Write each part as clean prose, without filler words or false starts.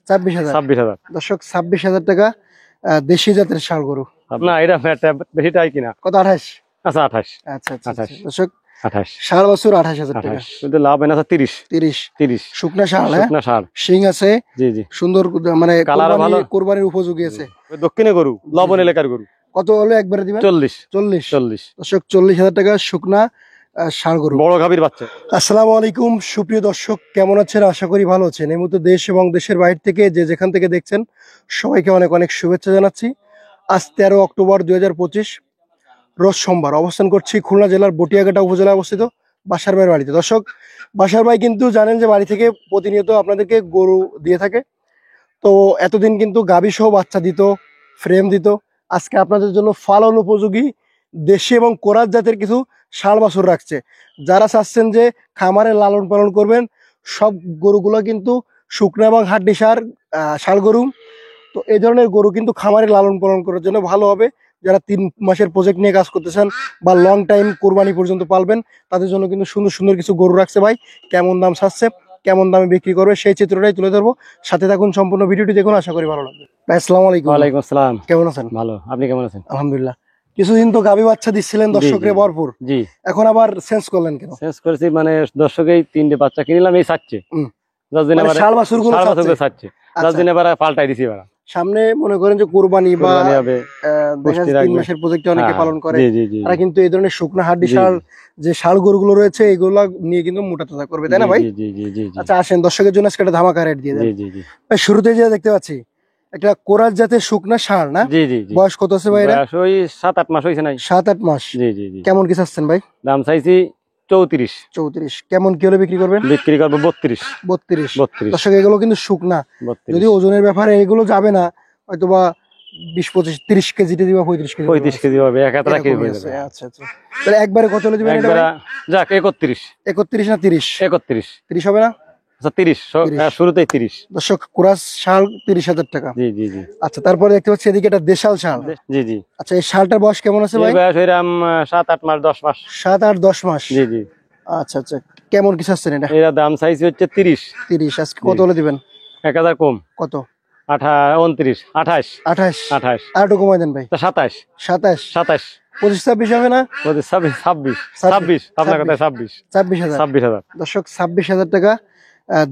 26,000 26,000 দর্শক 26,000 টাকা দেশি জাতের ষাঁড় গরু। না এটা বেশিটাই কিনা কত 28? আচ্ছা 28 আচ্ছা আচ্ছা 28 দর্শক 28 ষাঁড় বাছুর 28,000 টাকা। 28 কিন্তু লাভ এনে আছে 30 30 30 শুকনা ষাঁড়, হ্যাঁ শুকনা ষাঁড়। শিং আছে, জি জি সুন্দর মানে কালার ভালো, কোরবানির উপযোগী আছে। ওই দক্ষিণে গরু, লবণ এলাকার গরু। কত হলো একবারে দিবেন? 40 40 40 দর্শক 40,000 টাকা শুকনা ষাঁড় গরু। বড় গাভীর বাচ্চা। আসসালামু আলাইকুম সুপ্রিয় দর্শক, কেমন আছেন? আশা করি ভালো আছেন। এই মুহূর্তে দেশ এবং দেশের বাইরে থেকে যে যেখান থেকে দেখছেন সবাইকে অনেক অনেক শুভেচ্ছা জানাচ্ছি। আজ 13 অক্টোবর 2025 রোজ সোমবার। অবস্থান করছি খুলনা জেলার বটিয়াঘাটা উপজেলায় অবস্থিত বাসার ভাইয়ের বাড়িতে। দর্শক বাসার ভাই কিন্তু জানেন যে বাড়ি থেকে প্রতিনিয়ত আপনাদেরকে গরু দিয়ে থাকে। তো এতদিন কিন্তু গাভী সহ বাচ্চা দিত, ফ্রেম দিত। আজকে আপনাদের জন্য ফালন উপযোগী দেশি এবং কোরাস জাতের কিছু ষাঁড় বাছুর রাখছে। যারা চাচ্ছেন যে খামারে লালন পালন করবেন, সব গরুগুলো কিন্তু শুকনো এবং হাড্ডি ষাঁড় গরু। তো এই ধরনের গরু কিন্তু খামারে লালন পালন করার জন্য ভালো হবে। যারা 3 মাসের প্রজেক্ট নিয়ে কাজ করতেছেন বা লং টাইম কোরবানি পর্যন্ত পালবেন, তাদের জন্য কিন্তু সুন্দর সুন্দর কিছু গরু রাখছে ভাই। কেমন দাম চাচ্ছে, কেমন দামে বিক্রি করবে, সেই চিত্রটাই তুলে ধরবো। সাথে থাকুন, সম্পূর্ণ ভিডিওটি দেখুন, আশা করি ভালো লাগবে। ভাই আসসালামু আলাইকুম। ওয়ালাইকুম আসসালাম। কেমন আছেন? ভালো, আপনি কেমন আছেন? আলহামদুলিল্লাহ। কিছুদিন তো গাভী বাচ্চা দিচ্ছিলেন দর্শকরে ভরপুর, জি এখন আবার চেঞ্জ করলেন কেন? শেষ করেছি মানে দর্শকেই 3টে বাচ্চা কিনলাম, এই চাচ্ছে 10 দিন মানে আবার ষাঁড় বাছুরগুলো চাচ্ছে 10 দিন আবার পাল্টাই দিছি এবার। সামনে মনে করেন যে কোরবানি বা কোরবানি হবে, দেখা যায় 3 মাসের প্রজেক্টে অনেকে পালন করে। জি জি জি তারা কিন্তু এই ধরনের শুকনো হাড্ডি জি, ষাঁড় যে ষাঁড় গরুগুলো রয়েছে এগুলো নিয়ে কিন্তু মোটা তাজা করবে, তাই না ভাই? জি জি জি জি জি আচ্ছা আসেন, দর্শকের জন্য আজকে একটা ধামাকা রেট দিয়ে দেন। জি জি জি ভাই শুরুতে যে দেখতে পাচ্ছি একটা কোরাস জাতের শুকনা ষাঁড়, না? জি জি জি বয়স কত আছে ভাই? বয়স ওই 7-8 মাস হইছে নাই। 7-8 মাস। জি জি জি কেমন কি চাচ্ছেন ভাই? দাম চাইছি 34, 34। কেমন কি হলে বিক্রি করবেন? বিক্রি করবো 32 32 দর্শক এগুলো কিন্তু শুকনা, 32 যদি ওজনের ব্যাপারে এগুলো যাবে না, হয়তো বা 20-25-30 কেজিতে দিবা, 35 কেজি 35 কেজি হবে, এক হাত রাখি হয়ে আছে। যাবে আচ্ছা আচ্ছা, তাহলে একবারে কত হলে দিবেন এটা একবার। ভাই? যাক 31 31 না 30? 31 30 হবে না? আচ্ছা 30 শুরুতেই 30। দর্শক কোরাস ষাঁড় 30,000 টাকা। জি জি জি আচ্ছা, তারপরে দেখতে পাচ্ছি এদিকে একটা দেশাল ষাঁড়। জি জি আচ্ছা, এই ষাঁড়টার বয়স কেমন আছে ভাই? এর বয়স হইরাম 7-8 মাস 10 মাস। 7-8-10 মাস। জি জি আচ্ছা আচ্ছা, কেমন কি চাচ্ছেন এটা? এর দাম চাইছি হচ্ছে 30। 30। আজকে কত হলে দিবেন? 1000 কম। কত? 29 28 28? 28 আর একটু কমাই দেন ভাই। 27 27? 27 25-26 হবে না? 26 আপনার কথা 26 26,000 26,000 দর্শক 26,000 টাকা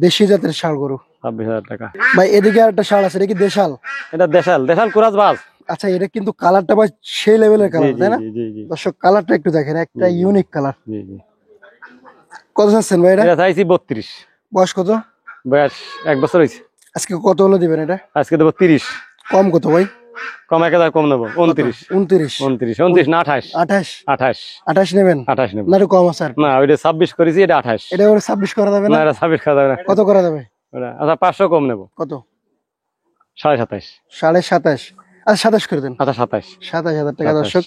দেশি জাতের ষাঁড় গরু। 26,000 টাকা। ভাই এদিকে আর একটা ষাঁড় আছে, এটা কি দেশাল? এটা দেশাল কুরাজ বাস। আচ্ছা, এটা কিন্তু কালারটা ভাই সেই লেভেলের জি কালার, জি তাই না? জি জি জি দর্শক কালারটা একটু দেখেন, একটা জি, জি। Unique colour. জি জি কত চাচ্ছেন ভাই এটা? এটা চাইছি 32। বয়স কত? বয়স 1 বছর হয়েছে। আজকে কত হলে দিবেন এটা? আজকে দেবো 30। কম কত ভাই? কম 1000 কম নেবো 29 29? 29 না 28 28? 28 28 নেবেন? 28 নেবো না একটু কম আছে আর কি? না, ওইটা 26 করেছি, এটা 28। এটা ওর 26 করা যাবে না না? এটা 26 খাওয়া যাবে না। কত করা যাবে? আচ্ছা 500 কম নেবো, কত? 27.5। 27.5? আচ্ছা 27 করে দেন। আচ্ছা 27 27,000 টাকা 27 দর্শক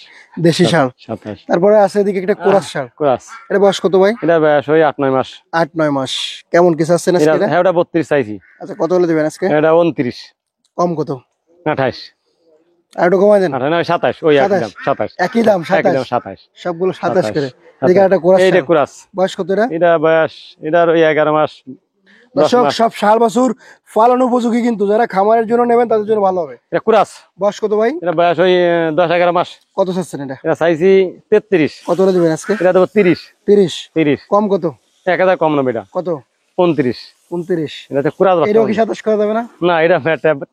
দেশি ষাঁড়। 27 তারপরে আছে এদিকে একটা কোরাস ষাঁড়। কুরাস। এটা বয়স কত ভাই? এটা বয়স ওই 8-9 মাস। 8-9 মাস। কেমন কি চাচ্ছেন আজকে এটা? হ্যাঁ ওটা 32 চাইছি। আচ্ছা কত হলে দিবেন আজকে? এটা 29। কম কত? 28 আর একটু কমাই দেন। 28 না 27 ওই একই দাম 27। একই দাম একই দাম 27? 27। সবগুলো 27 করে। 27 এদিকে একটা কোরাস এইটা ষাঁড়। কুরাস। বয়স কত এটা? এটা বয়স এটার ওই 11 মাস 10 দর্শক মাস। সব ষাঁড় বাছুর পালন উপযোগী, কিন্তু যারা খামারের জন্য নেবেন তাদের জন্য ভালো হবে। এটা কুরাস। বয়স কত ভাই? এটা বয়স ওই 10-11 মাস। কত চাচ্ছেন এটা? এটা চাইছি 33। কত হলে দিবেন আজকে? এটা দেবো 30। 30? কম কত? 1000 কম নেবো, এটা কত? 29। 29? এটা তো কুরাস বাচ্চা। এটাও কি 27 করা যাবে না? না এটা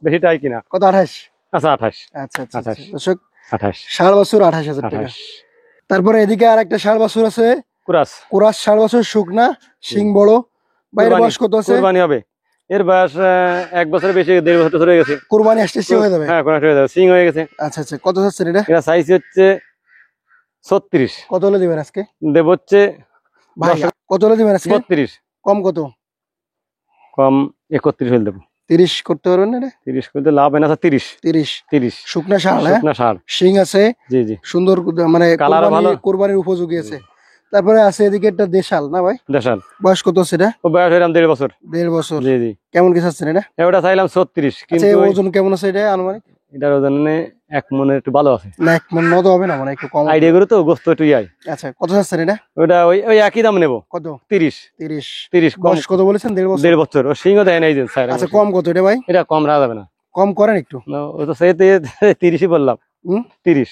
বেশিটাই কিনা। কত? 28? আচ্ছা 28 আচ্ছা আচ্ছা 28 দর্শক 28 ষাঁড় বাছুর 28,000 টাকা। 28 তারপরে এদিকে আর একটা ষাঁড় বাছুর আছে, কুরাস। কোরাস ষাঁড় বাছুর, শুকনা, শিং বড়। বাইরের বয়স কত আছে? কুরবানি হবে। এর বয়স 1 বছরের বেশি, 1.5 বছর ধরে গেছে। কুরবানি আসতে হয়ে যাবে। হ্যাঁ কুরবানি হয়ে যাবে, সিং হয়ে গেছে। আচ্ছা আচ্ছা, কত চাচ্ছেন এটা? এটা সাইজ হচ্ছে 36। কত হলে দিবেন আজকে? দেব হচ্ছে ভাই কত হলে দিবেন আজকে? 32। কম কত? কম 31 হলে দেবো। 30 করতে পারবেন না? 30 করতে লাভ এনে আছে 30। 30 শুকনা ষাঁড়, হ্যাঁ? শুকনা ষাঁড়। শিং আছে, জি জি সুন্দর, মানে কালার ভালো, কোরবানির উপযোগী আছে। তারপরে আছে এদিকে একটা দেশাল, না ভাই? দেশাল। বয়স কত আছে এটা? ও বয়স হইলাম 1.5 বছর। 1.5 বছর? জি জি কেমন কি চাচ্ছেন এটা? ওটা চাইলাম 36, আচ্ছা, কিন্তু ওজন কেমন আছে এটা আনুমানিক? এটার ওজন 1 মনের একটু ভালো আছে। না 1 মণ মতো হবে না, মানে একটু কম। আইডিয়া করে তো গোস্ত একটু ইয়াই। আচ্ছা কত চাচ্ছেন এটা? ওটা ওই ওই একই দাম নেবো। কত? 30। 30 কম। বয়স কত বলেছেন? 1.5 বছর। 1.5 বছর। ও সিংহ দেয় নাই যে স্যার। আচ্ছা কম কত এটা ভাই? এটা কম রাখা যাবে না। কম করেন একটু। না ও তো সেই 30ই বললাম। 30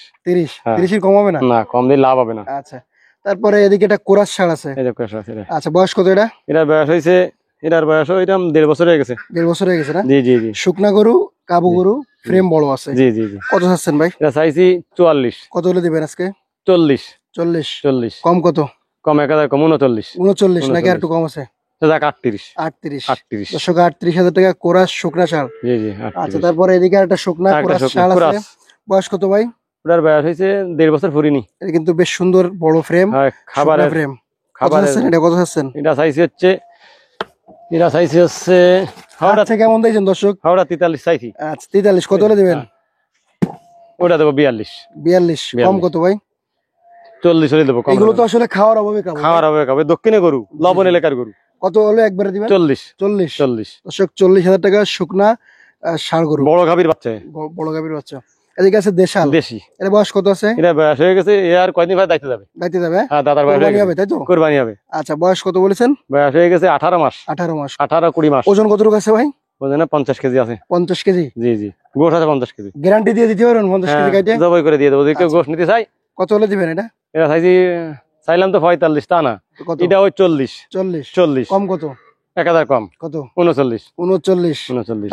হ্যাঁ। 30 এর কম হবে না? না কম দিয়ে লাভ হবে না। আচ্ছা তারপরে এদিকে একটা কোরাস ষাঁড় আছে। এই যে কষ্ট আছে এটা। আচ্ছা বয়স কত এটা? এটার বয়স হয়েছে, এটার বয়স এরকম 1.5 বছর হয়ে গেছে। 1.5 বছর হয়ে গেছে না? জি জি জি শুকনা গরু, কাবু গরু, ফ্রেম বড় আছে। জি জি জি। কত চাচ্ছেন ভাই? এটা চাইছি 44। কত হলে দিবেন আজকে? 40। 40 কম কত? কম 1000 কম 39। 39 নাকি আর একটু কম আছে? যাক 38। 38 দর্শক 38,000 টাকা কোরাস শুকনা ষাঁড়। জি জি আচ্ছা তারপরে এদিকে একটা শুকনা কোরাস ষাঁড় আছে। বয়স কত ভাই? ওটার বয়স হয়েছে 1.5 বছর ফুরিনি। এটা কিন্তু বেশ সুন্দর বড় ফ্রেম। হ্যাঁ খাবারের ফ্রেম। খাবারের এটা কত চাচ্ছেন? এটা চাইছি হচ্ছে হাওড়া আচ্ছা কেমন দিয়েছেন দর্শক? হাওড়া 43 চাইছি। আচ্ছা 43 কত হলে দিবেন? ওটা দেবো 42। 42 কম কত ভাই? 40 হলে দেবো। এগুলো তো আসলে খাওয়ার অভাবে খাওয়ার হবে খাবে, দক্ষিণে গরু, লবণ এলাকার গরু। কত হলে একবারে দিবেন? 40। 40 দর্শক 40,000 টাকা শুকনা ষাঁড় গরু, বড় গাভীর বাচ্চা। বড় গাভীর বাচ্চা। এদিকে আছে দেশাল দেশি। এর বয়স কত আছে? এটা বয়স হয়ে গেছে, এ আর কয়দিন ভাই দাইতে যাবে। হ্যাঁ দাদার বয়স কুরবানি হবে তাই তো? কুরবানি হবে। আচ্ছা বয়স কত বলেছেন? বয়স হয়ে গেছে 18 মাস। 18-20 মাস। ওজন কতটুকু আছে ভাই? ওজনে 50 কেজি আছে। 50 কেজি? জি জি গোশ আছে 50 কেজি। গ্যারান্টি দিয়ে দিতে পারবেন 50 কেজি কাটে? জবাই করে দিয়ে দেবো যদি কেউ গোশ নিতে চাই। কত হলে দিবেন এটা? এটা চাইলাম তো 45, তা না এটা ওই 40। কম কত? 1000 কম। কত? 39।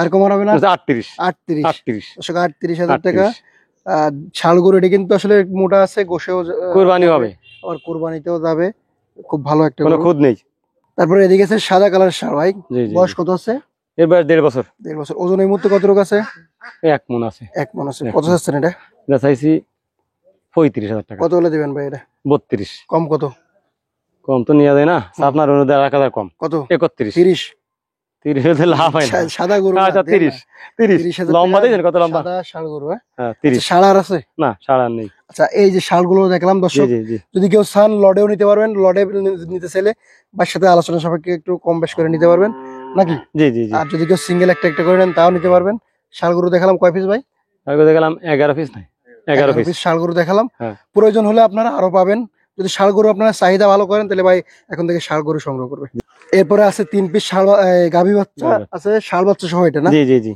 আর কম হবে না? 38। 38,000 টাকা ষাঁড় গরু। এটা কিন্তু আসলে মোটা আছে, গোশেও কুরবানি হবে, আর কুরবানিতেও যাবে। খুব ভালো একটা কোনো গরু। খুদ নেই। তারপরে এদিকে আছে সাদা কালার ষাঁড় ভাই। বয়স কত আছে? এর বয়স 1.5 বছর। 1.5 বছর। ওজন এই মুহূর্তে কতটুকু আছে? 1 মণ আছে। 1 মণ আছে। কত চাচ্ছেন এটা? এটা চাইছি 35,000 টাকা। কত হলে দিবেন ভাই এটা? 32। কম কত? কম তো নিয়ে যায় না আপনার অনুদান 1000 কম। কত? 31। 30 হলে লাভ হয় না। সাদা গরু। আচ্ছা 30 লম্বা দিয়েছেন কত লম্বা? সাদা ষাঁড় গরু। হ্যাঁ 30। ষাঁড় আর আছে না ষাঁড় আর নেই। আচ্ছা এই যে ষাঁড় গুলো দেখলাম দর্শক, যদি কেউ চান লডেও নিতে পারবেন, লডে নিতে চাইলে বার সাথে আলোচনা সাপেক্ষে একটু কম বেশ করে নিতে পারবেন নাকি? জি জি জি। আর যদি কেউ সিঙ্গেল একটা করে নেন তাও নিতে পারবেন। ষাঁড় গরু দেখালাম কয় পিস ভাই? দেখালাম 11 পিস। নাই 11 পিস ষাঁড় গরু দেখালাম। প্রয়োজন হলে আপনারা আরো পাবেন। যদি ষাঁড় গরু আপনারা চাহিদা ভালো করেন তাহলে ভাই এখন থেকে ষাঁড় গরু সংগ্রহ করবে। এরপরে আছে 3 পিস গাভী বাচ্চা আছে, ষাঁড় বাচ্চা সহ এটা না? জি জি জি।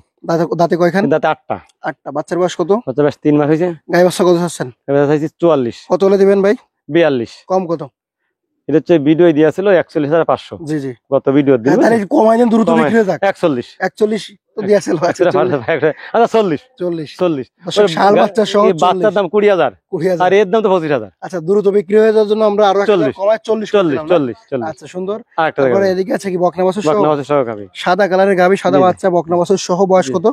দাঁতে কয়খান? দাঁতে 8টা। 8টা। বাচ্চার বয়স কত? বাচ্চা বয়স 3 মাস হয়েছে। গাই বাচ্চা কত চাচ্ছেন? চাইছি 44। কত হলে দিবেন ভাই? 42। কম কত? এটা হচ্ছে ভিডিও দিয়েছিল 41,500। জি জি গত ভিডিও দিন তাহলে কমাই দেন, দ্রুত বিক্রি হয়ে যাক। 41 তো দিয়েছিল। আচ্ছা 40। ষাঁড় বাচ্চা সহ বাচ্চার দাম 20,000 আর এর দাম তো 25,000। আচ্ছা দ্রুত বিক্রি হয়ে যাওয়ার জন্য আমরা আরো কমাই 40। আচ্ছা সুন্দর। তারপরে এদিকে আছে কি বকনা বাছুর সহ গাভী, সাদা কালারের গাভী, সাদা বাচ্চা বকনা বাছুর সহ। বয়স কত?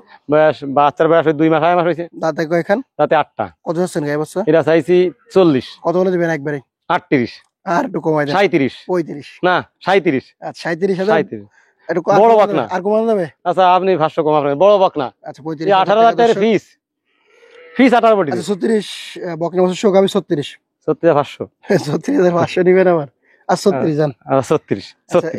বাচ্চার বয়স 2 মাস 2.5 মাস হয়েছে। দাঁতে কয়খান? দাঁতে 8টা। কত যাচ্ছেন গাই বাচ্চা? এটা চাইছি 40। কত হলে দিবেন একবারে? 38। আর একটু কমাই দেন। 37। 35 না 37। আচ্ছা 37,000 একটু বড় বকনা। আর কমানো যাবে? আচ্ছা আপনি 500 কম আপনার বড় বকনা। আচ্ছা 35,000 18,000 টাকার ফিস 18 পড়ছে। আচ্ছা 36 বকনা বাছুর সহ গাভী 36। 36,500। 36,500 নিবেন আবার। আর 36 জান। 36।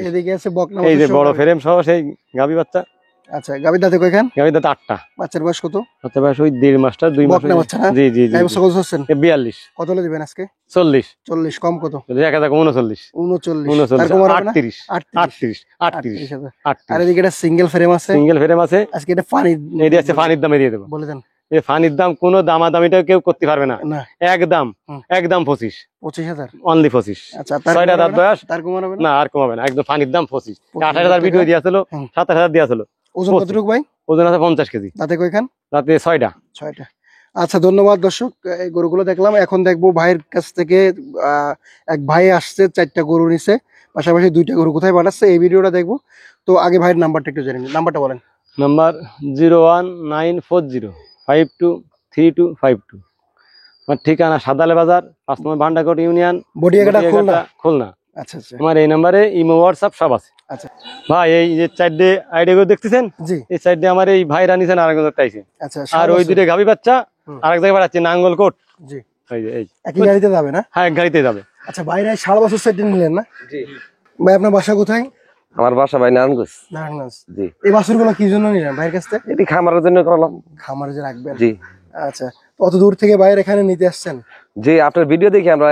এদিকে আছে বকনা এই যে বড় ফ্রেম সহ সেই গাভী বাচ্চা। আচ্ছা গাভীর দাঁতে কয়খান? গাভীর দাঁতে 8টা। বাচ্চার বয়স কত? বাচ্চার বয়স ওই 1.5 মাসটা 2 মাস। বকনা বাচ্চা। জি জি জি। গাই বাচ্চা কত আছেন? 42। কত হলে দিবেন আজকে? 40 কম কত? 39। আর কম 38। আর এদিকে এটা সিঙ্গেল ফ্রেম আছে। আজকে এটা ফানির দামে দিয়ে দেবো। বলে দেন। এই ফানির দাম কোনো দামাদামিটা কেউ করতে পারবে না। একদম 25,000 অনলি 25। আচ্ছা 6টা দাঁত বয়স। তার কমানো হবে না? আর কমাবে না, একদম ফানির দাম 25। 28,000 ভিডিও দিয়েছিল, 27,000 দিয়েছিল। ওজন কতটুকু ভাই? ওজন আছে 50 কেজি। দাঁতে কয়খান? দাঁতে 6টা। আচ্ছা ধন্যবাদ দর্শক, এই গরুগুলো দেখলাম। এখন দেখবো ভাইয়ের কাছ থেকে এক ভাই আসছে 4টা গরু নিছে, পাশাপাশি 2টা গরু কোথায় পাঠাচ্ছে এই ভিডিওটা দেখবো। তো আগে ভাইয়ের নাম্বারটা একটু জেনে নিন। নাম্বারটা বলেন। নাম্বার 01940523252। আমার ঠিকানা সাদালে বাজার 5 নম্বর ভান্ডারকোট ইউনিয়ন, বডিয়াঘাটা, খুলনা। আচ্ছা আচ্ছা। আমার এই নাম্বারে ইমো হোয়াটসঅ্যাপ সব আছে। আচ্ছা ভাই এই যে 4টে আইডিয়া গুলো দেখতেছেন, জি এই 4টে আমার এই ভাইরা নিছেন আরেকজন চাইছে। আচ্ছা। আর ওই 2টে গাভী বাচ্চা আরেক জায়গায় পাঠাচ্ছে নাঙ্গলকোট। জি এই একই গাড়িতে যাবে না? হ্যাঁ এক গাড়িতে যাবে। আচ্ছা ভাইরা 7.5 বছর সেট নিলেন না? জি ভাই আপনার বাসা কোথায়? আমার বাসা ভাই নারায়ণগঞ্জ। নারায়ণগঞ্জ। জি। এই বাছুরগুলো কি জন্য নিলেন ভাইয়ের কাছ থেকে? এটি খামারের জন্য করলাম। খামারে যে রাখবেন? জি। আচ্ছা, অত দূর থেকে বাইরে এখানে নিতে আসছেন? জি, আপনার ভিডিও দেখে আমরা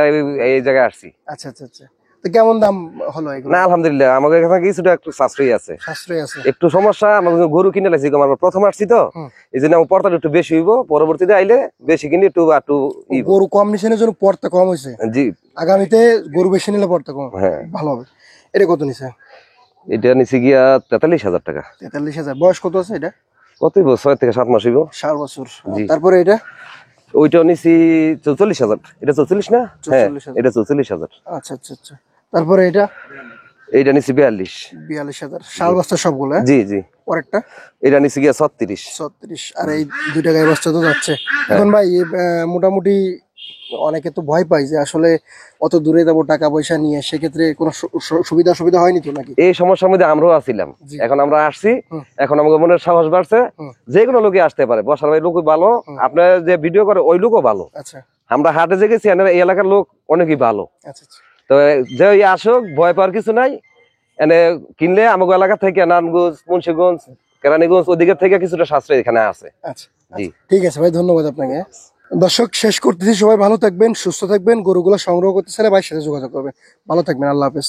এই জায়গায় আসছি। আচ্ছা আচ্ছা আচ্ছা, তো কেমন দাম হলো এগুলো? না আলহামদুলিল্লাহ, আমাদের এখানে কিছুটা একটু সাশ্রয়ী আছে। সাশ্রয় আছে? একটু সমস্যা, আমাদের গরু কিনে লাগছি, আমরা প্রথম আসছি তো, এই জন্য আমার পর্দাটা একটু বেশি হইব, পরবর্তীতে আইলে বেশি কিনে একটু গরু কম নিছেনের জন্য পড়তা কম হয়েছে। জি। আগামীতে গরু বেশি নিলে পড়তা কম। হ্যাঁ, ভালো হবে। এটা কত নিছে? এটা নিচে গিয়া 43,000 টাকা। 43,000। বয়স কত আছে এটা? কত হইব? 6 থেকে 7 মাস হইব। 4 বছর। জি। তারপরে এটা? ওইটাও নিছি 44,000। এটা 44 না? হ্যাঁ, 44,000। এটা 44,000। আচ্ছা আচ্ছা আচ্ছা। তারপরে এটা? এইটা নিছি 42। 42,000। শাল বস্তা সবগুলো? জি জি। পরেরটা? এটা নিচে গিয়া 36। 36। আর এই দুইটা গাই বস্তা তো যাচ্ছে এখন ভাই। মোটামুটি অনেকে তো ভয় পায় যে আসলে অত দূরে যাবো টাকা পয়সা নিয়ে, সেক্ষেত্রে কোনো সুবিধা হয়নি তো নাকি? এই সমস্যার মধ্যে আমরাও আছিলাম, এখন আমরা আসছি, এখন আমাদের মনের সাহস বাড়ছে, যে কোনো লোকই আসতে পারে। বসার ভাই লোক ভালো, আপনার যে ভিডিও করে ওই লোকও ভালো। আচ্ছা। আমরা হাটে যে গেছি, এই এলাকার লোক অনেকই ভালো। আচ্ছা আচ্ছা। তো যে আসুক, ভয় পাওয়ার কিছু নাই। এনে কিনলে আমাদের এলাকা থেকে নারায়ণগঞ্জ, মুন্সিগঞ্জ, কেরানীগঞ্জ ওদিকের থেকে কিছুটা সাশ্রয় এখানে আছে। আচ্ছা জি, ঠিক আছে ভাই, ধন্যবাদ আপনাকে। দর্শক, শেষ করতেছি। সবাই ভালো থাকবেন, সুস্থ থাকবেন। গরুগুলো সংগ্রহ করতে চাইলে ভাইয়ের সাথে যোগাযোগ করবেন। ভালো থাকবেন, আল্লাহ হাফেজ।